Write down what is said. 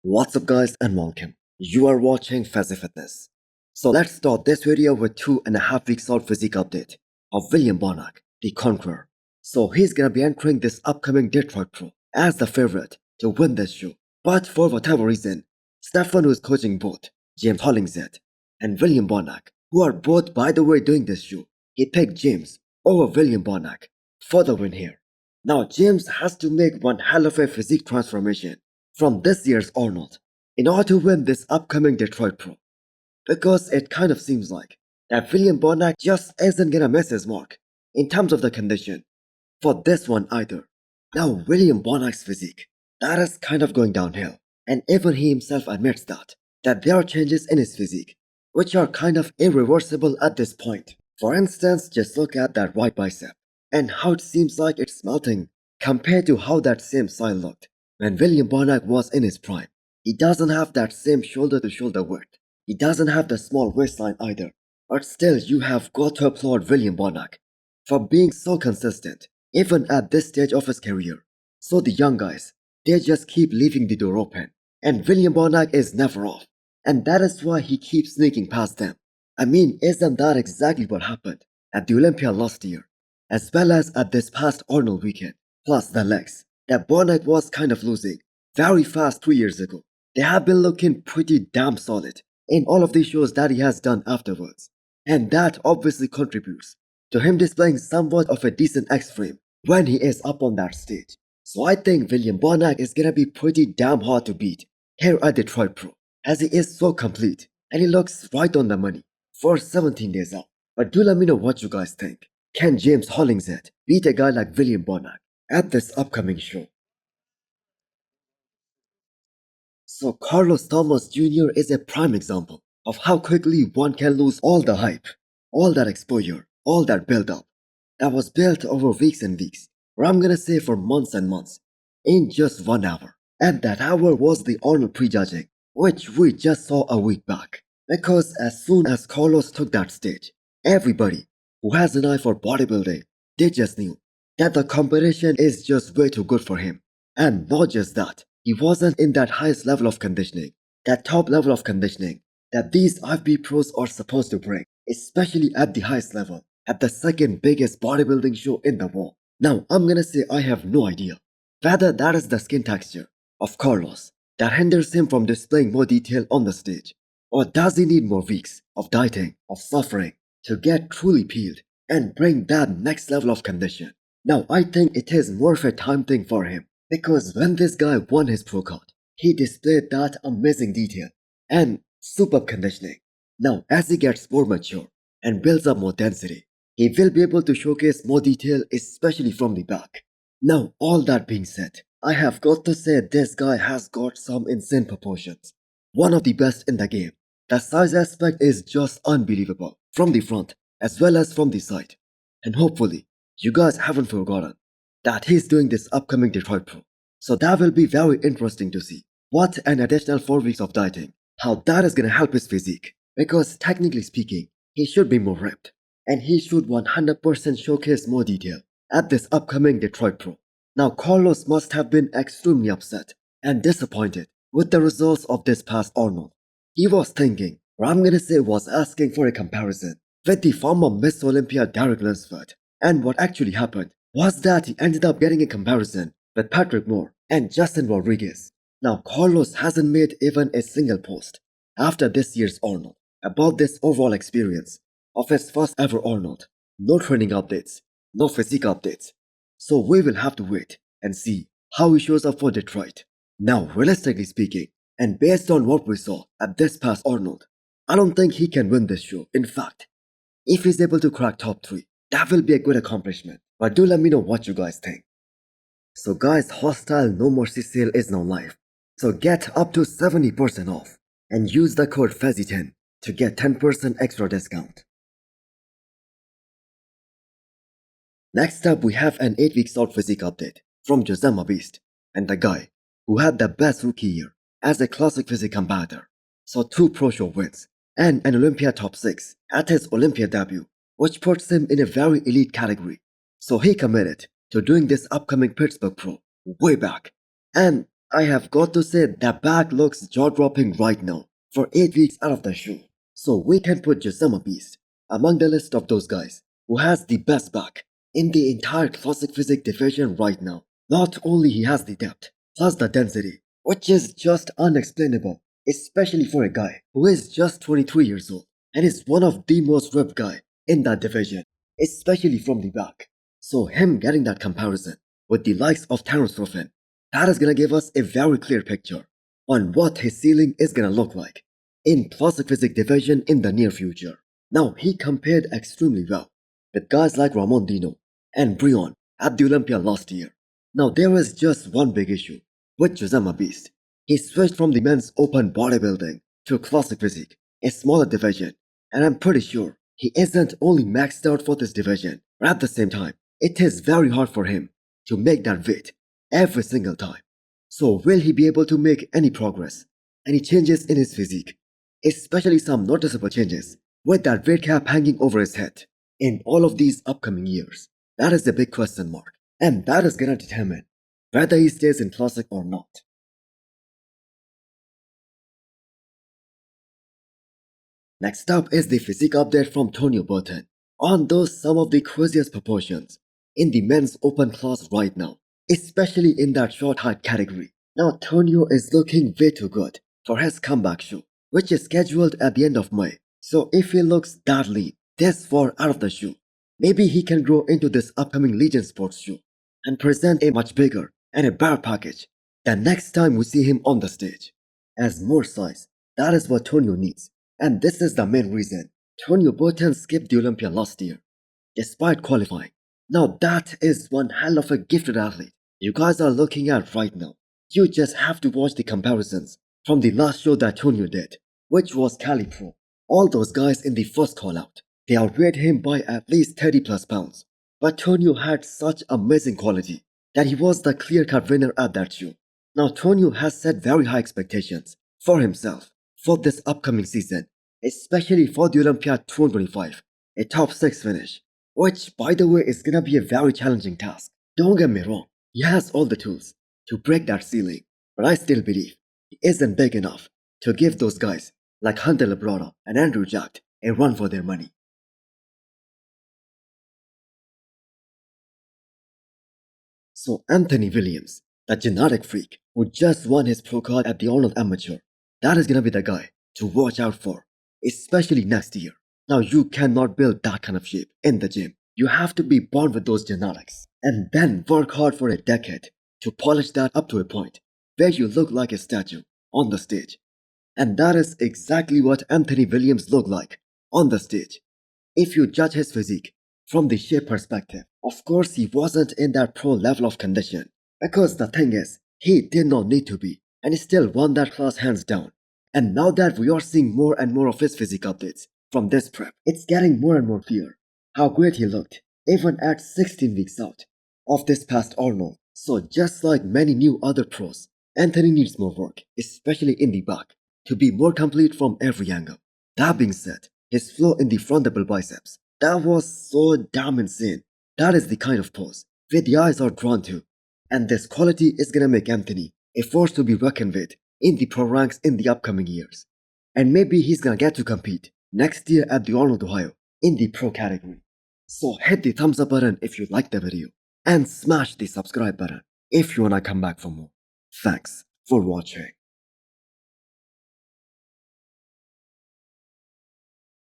What's up guys and welcome. You are watching Fazi Fitness. So let's start this video with 2.5 weeks out physique update of William Bonac, the Conqueror. So he's gonna be entering this upcoming Detroit Pro as the favorite to win this show. But for whatever reason, Stefan, who is coaching both James Hollingshead and William Bonac, who are both by the way doing this show, he picked James over William Bonac for the win here. Now James has to make one hell of a physique transformation from this year's Arnold in order to win this upcoming Detroit Pro, because it kind of seems like that William Bonac just isn't gonna miss his mark in terms of the condition for this one either. Now William Bonac's physique, that is kind of going downhill, and even he himself admits that there are changes in his physique which are kind of irreversible at this point. For instance, just look at that right bicep and how it seems like it's melting compared to how that same side looked when William Bonac was in his prime. He doesn't have that same shoulder-to-shoulder width. He doesn't have the small waistline either. But still, you have got to applaud William Bonac for being so consistent, even at this stage of his career. So the young guys, they just keep leaving the door open, and William Bonac is never off. And that is why he keeps sneaking past them. I mean, isn't that exactly what happened at the Olympia last year, as well as at this past Arnold weekend? Plus the legs that Bonac was kind of losing very fast 2 years ago, they have been looking pretty damn solid in all of these shows that he has done afterwards. And that obviously contributes to him displaying somewhat of a decent X-frame when he is up on that stage. So I think William Bonac is gonna be pretty damn hard to beat here at Detroit Pro, as he is so complete and he looks right on the money for 17 days out. But do let me know what you guys think. Can James Hollingshead beat a guy like William Bonac at this upcoming show? So Carlos Thomas Jr. is a prime example of how quickly one can lose all the hype, all that exposure, all that build-up that was built over weeks and weeks, or I'm gonna say for months and months, in just 1 hour. And that hour was the Arnold prejudging, which we just saw a week back. Because as soon as Carlos took that stage, everybody who has an eye for bodybuilding, they just knew that the competition is just way too good for him. And not just that, he wasn't in that highest level of conditioning, that top level of conditioning that these IFB pros are supposed to bring, especially at the highest level, at the second biggest bodybuilding show in the world. Now, I'm gonna say I have no idea whether that is the skin texture of Carlos that hinders him from displaying more detail on the stage, or does he need more weeks of dieting, of suffering, to get truly peeled and bring that next level of condition? Now, I think it is more of a time thing for him, because when this guy won his pro card, he displayed that amazing detail and superb conditioning. Now, as he gets more mature and builds up more density, he will be able to showcase more detail, especially from the back. Now, all that being said, I have got to say this guy has got some insane proportions. One of the best in the game. The size aspect is just unbelievable, from the front as well as from the side. And hopefully, you guys haven't forgotten that he's doing this upcoming Detroit Pro. So that will be very interesting to see what an additional 4 weeks of dieting, how that is gonna help his physique. Because technically speaking, he should be more ripped, and he should 100% showcase more detail at this upcoming Detroit Pro. Now Carlos must have been extremely upset and disappointed with the results of this past Arnold. He was thinking, or I'm gonna say was asking for a comparison with the former Miss Olympia Derek Lunsford. And what actually happened was that he ended up getting a comparison with Patrick Moore and Justin Rodriguez. Now Carlos hasn't made even a single post after this year's Arnold about this overall experience of his first ever Arnold. No training updates, no physique updates. So we will have to wait and see how he shows up for Detroit. Now realistically speaking, and based on what we saw at this past Arnold, I don't think he can win this show. In fact, if he's able to crack top 3, that will be a good accomplishment. But do let me know what you guys think. So guys, Hostile No Mercy sale is now live. So get up to 70% off and use the code Fazi10 to get 10% extra discount. Next up, we have an 8 weeks out physique update from Josema Beast, and the guy who had the best rookie year as a classic physique competitor. So 2 pro show wins and an Olympia top 6 at his Olympia debut, which puts him in a very elite category. So he committed to doing this upcoming Pittsburgh Pro way back, and I have got to say that back looks jaw-dropping right now for 8 weeks out of the shoe. So we can put Josema Beast among the list of those guys who has the best back in the entire classic physique division right now. Not only he has the depth, plus the density, which is just unexplainable, especially for a guy who is just 23 years old and is one of the most ripped guy in that division, especially from the back. So him getting that comparison with the likes of Terence Ruffin, that is gonna give us a very clear picture on what his ceiling is gonna look like in classic physique division in the near future. Now he compared extremely well with guys like Ramon Dino and Brion at the Olympia last year. Now there is just one big issue with Josema Beast. He switched from the men's open bodybuilding to classic physique, a smaller division, and I'm pretty sure he isn't only maxed out for this division, but at the same time, it is very hard for him to make that weight every single time. So will he be able to make any progress, any changes in his physique, especially some noticeable changes with that weight cap hanging over his head in all of these upcoming years? That is the big question mark, and that is gonna determine whether he stays in classic or not. Next up is the physique update from Tonio on those some of the craziest proportions in the men's open class right now, especially in that short height category. Now Tonio is looking way too good for his comeback show, which is scheduled at the end of May. So if he looks that lean, this far out of the shoe, maybe he can grow into this upcoming Legion Sports shoe and present a much bigger and a better package than next time we see him on the stage. As more size, that is what Tonio needs, and this is the main reason Tonio skipped the Olympia last year, despite qualifying. Now that is one hell of a gifted athlete you guys are looking at right now. You just have to watch the comparisons from the last show that Tonio did, which was Cali Pro. All those guys in the first call out, they outweighed him by at least 30 plus pounds. But Tonio had such amazing quality that he was the clear-cut winner at that show. Now Tonio has set very high expectations for himself for this upcoming season, especially for the Olympia 2025, a top 6 finish, which by the way is gonna be a very challenging task. Don't get me wrong, he has all the tools to break that ceiling, but I still believe he isn't big enough to give those guys like Hunter Labrada and Andrew Jack a run for their money. So Anthony Williams, the genetic freak who just won his pro card at the Arnold Amateur, that is gonna be the guy to watch out for, especially next year. Now you cannot build that kind of shape in the gym. You have to be born with those genetics and then work hard for a decade to polish that up to a point where you look like a statue on the stage. And that is exactly what Anthony Williams looked like on the stage. If you judge his physique from the shape perspective, of course he wasn't in that pro level of condition, because the thing is, he did not need to be, and he still won that class hands down. And now that we are seeing more and more of his physique updates from this prep, it's getting more and more clear how great he looked, even at 16 weeks out of this past Arnold. So just like many new other pros, Anthony needs more work, especially in the back, to be more complete from every angle. That being said, his flow in the front double biceps, that was so damn insane. That is the kind of pose where the eyes are drawn to. And this quality is gonna make Anthony a force to be reckoned with in the pro ranks in the upcoming years. And maybe he's gonna get to compete next year at the Arnold Ohio in the pro category. So hit the thumbs up button if you liked the video and smash the subscribe button if you wanna come back for more. Thanks for watching.